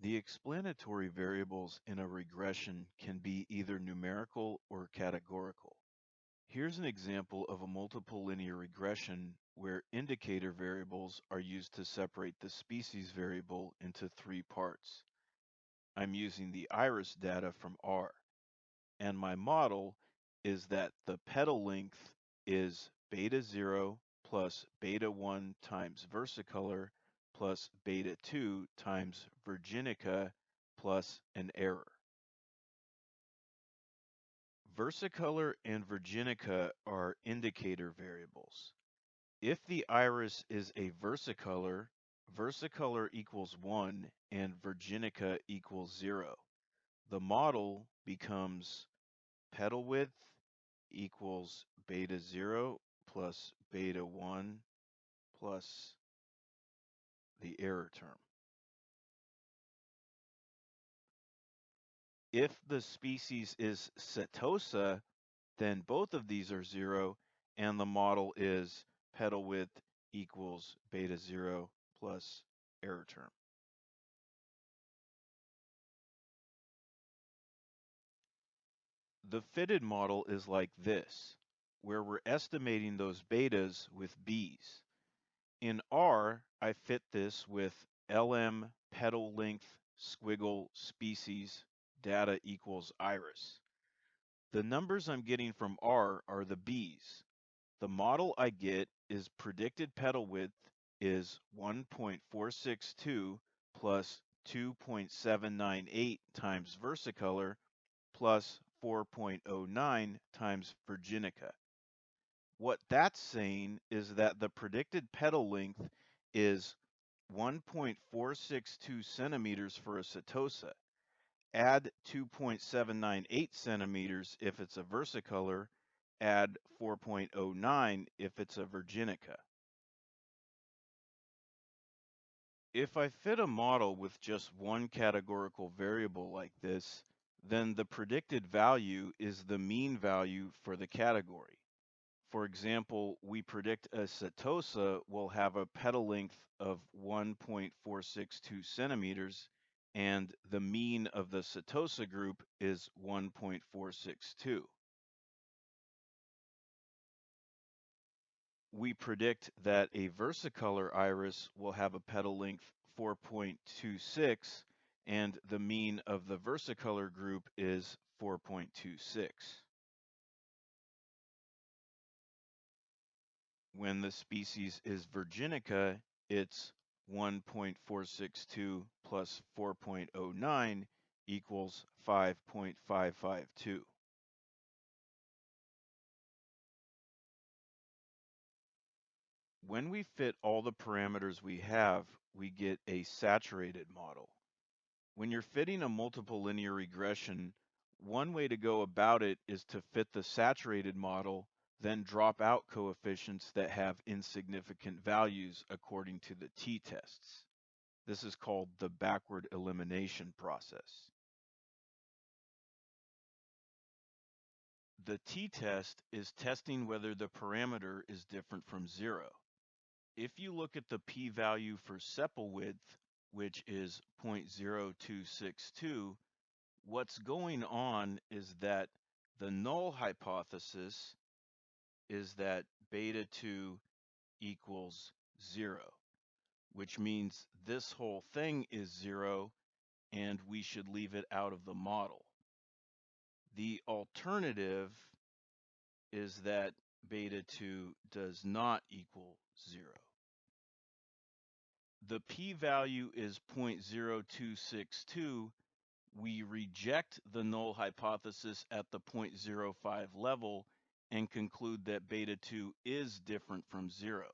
The explanatory variables in a regression can be either numerical or categorical. Here's an example of a multiple linear regression where indicator variables are used to separate the species variable into three parts. I'm using the iris data from R, and my model is that the petal length is beta 0 plus beta 1 times versicolor plus beta 2 times virginica plus an error. Versicolor and virginica are indicator variables. If the iris is a versicolor, versicolor equals 1 and virginica equals 0. The model becomes petal width equals beta 0 plus beta 1 plus the error term. If the species is setosa, then both of these are 0, and the model is petal width equals beta 0 plus error term. The fitted model is like this, where we're estimating those betas with B's. In R, I fit this with LM petal length squiggle species data equals iris. The numbers I'm getting from R are the B's. The model I get is predicted petal width is 1.462 plus 2.798 times versicolor plus 4.09 times virginica. What that's saying is that the predicted petal length is 1.462 centimeters for a setosa. Add 2.798 centimeters if it's a versicolor, add 4.09 if it's a virginica. If I fit a model with just one categorical variable like this, then the predicted value is the mean value for the category. For example, we predict a setosa will have a petal length of 1.462 centimeters, and the mean of the setosa group is 1.462. We predict that a versicolor iris will have a petal length 4.26, and the mean of the versicolor group is 4.26. When the species is virginica, it's 1.462 plus 4.09 equals 5.552. When we fit all the parameters we have, we get a saturated model. When you're fitting a multiple linear regression, one way to go about it is to fit the saturated model, then drop out coefficients that have insignificant values according to the t-tests. This is called the backward elimination process. The t-test is testing whether the parameter is different from 0. If you look at the p-value for sepal width, which is 0.0262, what's going on is that the null hypothesis is that beta 2 equals 0, which means this whole thing is 0 and we should leave it out of the model. The alternative is that beta 2 does not equal 0. The p-value is 0.0262. We reject the null hypothesis at the 0.05 level and conclude that beta 2 is different from 0.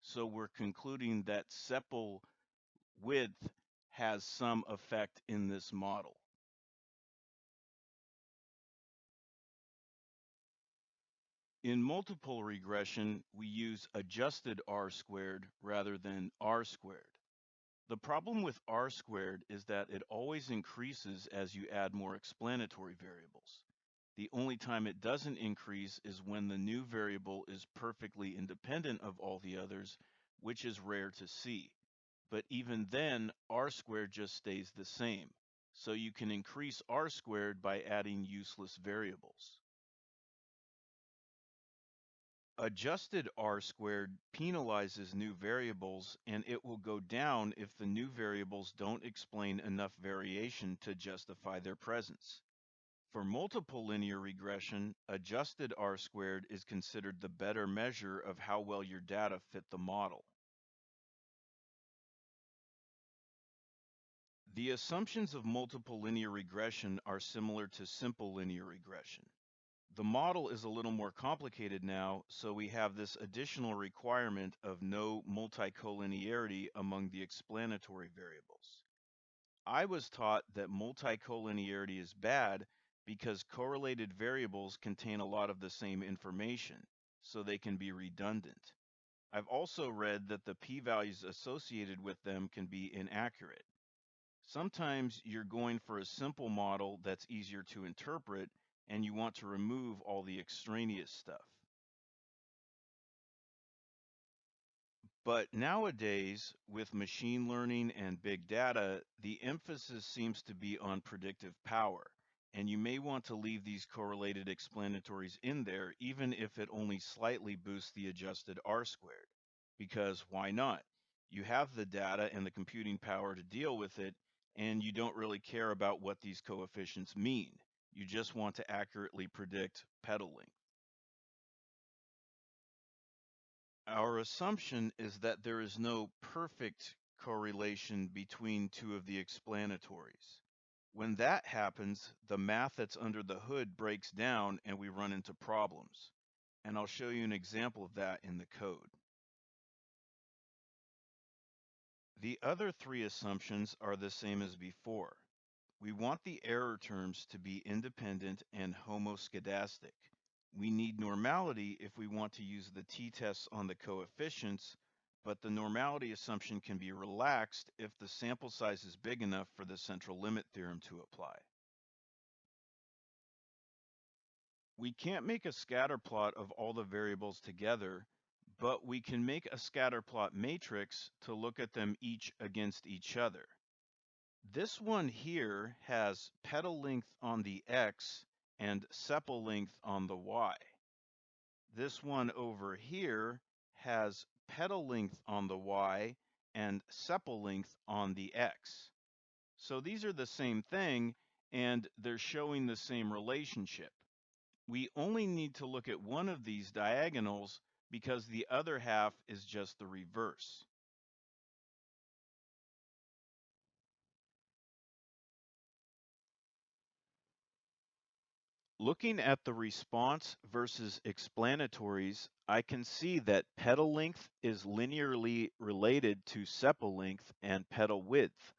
So we're concluding that sepal width has some effect in this model. In multiple regression, we use adjusted R-squared rather than R-squared. The problem with R-squared is that it always increases as you add more explanatory variables. The only time it doesn't increase is when the new variable is perfectly independent of all the others, which is rare to see. but even then, r squared just stays the same. So you can increase r squared by adding useless variables. Adjusted r squared penalizes new variables, and it will go down if the new variables don't explain enough variation to justify their presence. For multiple linear regression, adjusted r squared is considered the better measure of how well your data fit the model. The assumptions of multiple linear regression are similar to simple linear regression. The model is a little more complicated now, so we have this additional requirement of no multicollinearity among the explanatory variables. I was taught that multicollinearity is bad because correlated variables contain a lot of the same information, so they can be redundant. I've also read that the p-values associated with them can be inaccurate. Sometimes you're going for a simple model that's easier to interpret, and you want to remove all the extraneous stuff. But nowadays, with machine learning and big data, the emphasis seems to be on predictive power. And you may want to leave these correlated explanatories in there, even if it only slightly boosts the adjusted R squared. Because why not? You have the data and the computing power to deal with it, and you don't really care about what these coefficients mean. You just want to accurately predict petal length. Our assumption is that there is no perfect correlation between two of the explanatories. When that happens, the math that's under the hood breaks down and we run into problems. And I'll show you an example of that in the code. The other three assumptions are the same as before. We want the error terms to be independent and homoscedastic. We need normality if we want to use the t-tests on the coefficients, but the normality assumption can be relaxed if the sample size is big enough for the central limit theorem to apply. We can't make a scatter plot of all the variables together, but we can make a scatter plot matrix to look at them each against each other. This one here has petal length on the x and sepal length on the y. This one over here has petal length on the y and sepal length on the x. So these are the same thing, and they're showing the same relationship. We only need to look at one of these diagonals because the other half is just the reverse. Looking at the response versus explanatories, I can see that petal length is linearly related to sepal length and petal width,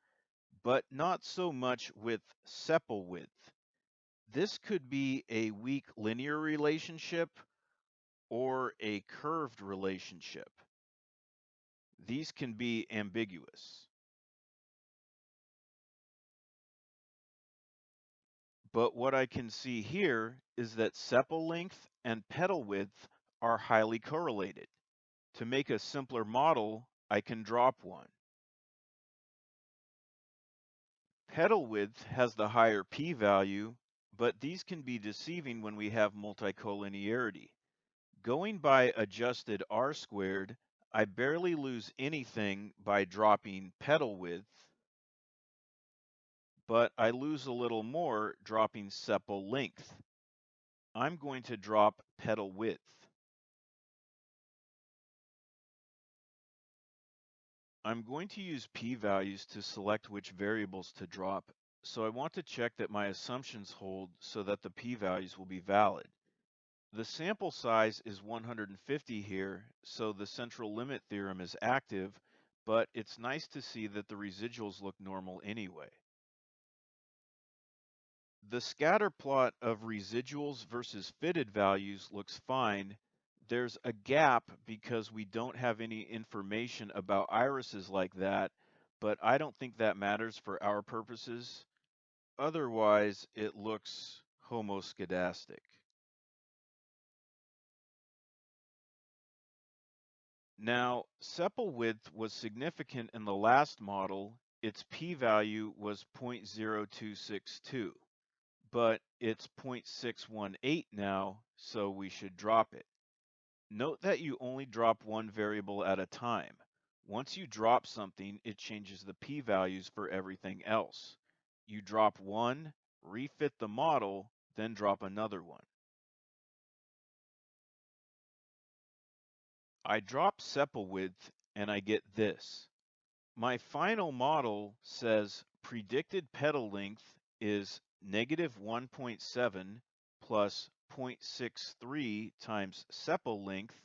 but not so much with sepal width. This could be a weak linear relationship or a curved relationship. These can be ambiguous. But what I can see here is that sepal length and petal width are highly correlated. To make a simpler model, I can drop one. Petal width has the higher p-value, but these can be deceiving when we have multicollinearity. Going by adjusted R squared, I barely lose anything by dropping petal width, but I lose a little more dropping sepal length. I'm going to drop petal width. I'm going to use p-values to select which variables to drop, so I want to check that my assumptions hold so that the p-values will be valid. The sample size is 150 here, so the central limit theorem is active, but it's nice to see that the residuals look normal anyway. The scatter plot of residuals versus fitted values looks fine. There's a gap because we don't have any information about irises like that, but I don't think that matters for our purposes. Otherwise, it looks homoscedastic. Now, sepal width was significant in the last model. Its p-value was 0.0262, but it's 0.618 now, so we should drop it. Note that you only drop one variable at a time. Once you drop something, it changes the p-values for everything else. You drop one, refit the model, then drop another one. I drop sepal width and I get this. My final model says predicted petal length is -1.7 plus 0.63 times sepal length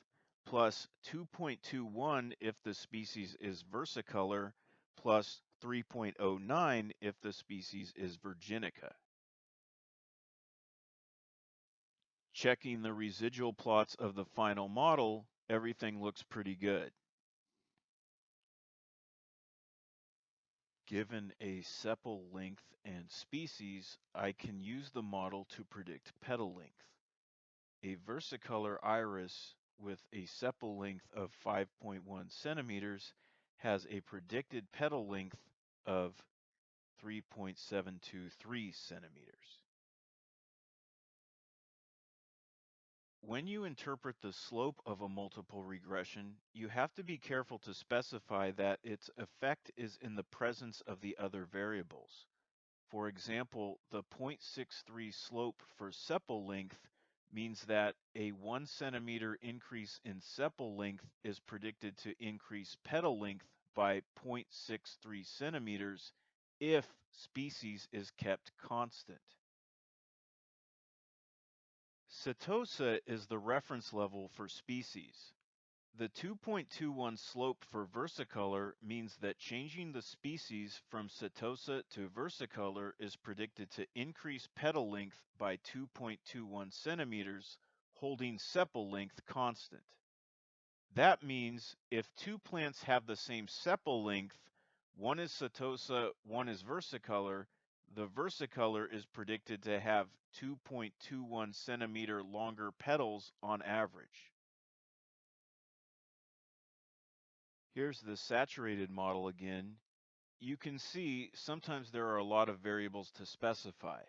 plus 2.21 if the species is versicolor plus 3.09 if the species is virginica. Checking the residual plots of the final model, everything looks pretty good. Given a sepal length and species, I can use the model to predict petal length. A versicolor iris with a sepal length of 5.1 centimeters has a predicted petal length of 3.723 centimeters. When you interpret the slope of a multiple regression, you have to be careful to specify that its effect is in the presence of the other variables. For example, the 0.63 slope for sepal length means that a 1 centimeter increase in sepal length is predicted to increase petal length by 0.63 centimeters if species is kept constant. Setosa is the reference level for species. The 2.21 slope for versicolor means that changing the species from setosa to versicolor is predicted to increase petal length by 2.21 centimeters, holding sepal length constant. That means if two plants have the same sepal length, one is setosa, one is versicolor, the versicolor is predicted to have 2.21 centimeter longer petals on average. Here's the saturated model again. You can see sometimes there are a lot of variables to specify.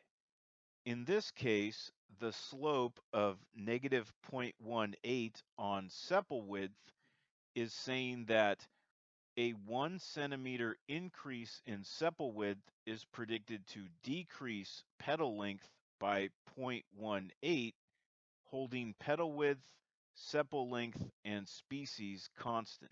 In this case, the slope of -0.18 on sepal width is saying that a 1 centimeter increase in sepal width is predicted to decrease petal length by 0.18, holding petal width, sepal length, and species constant.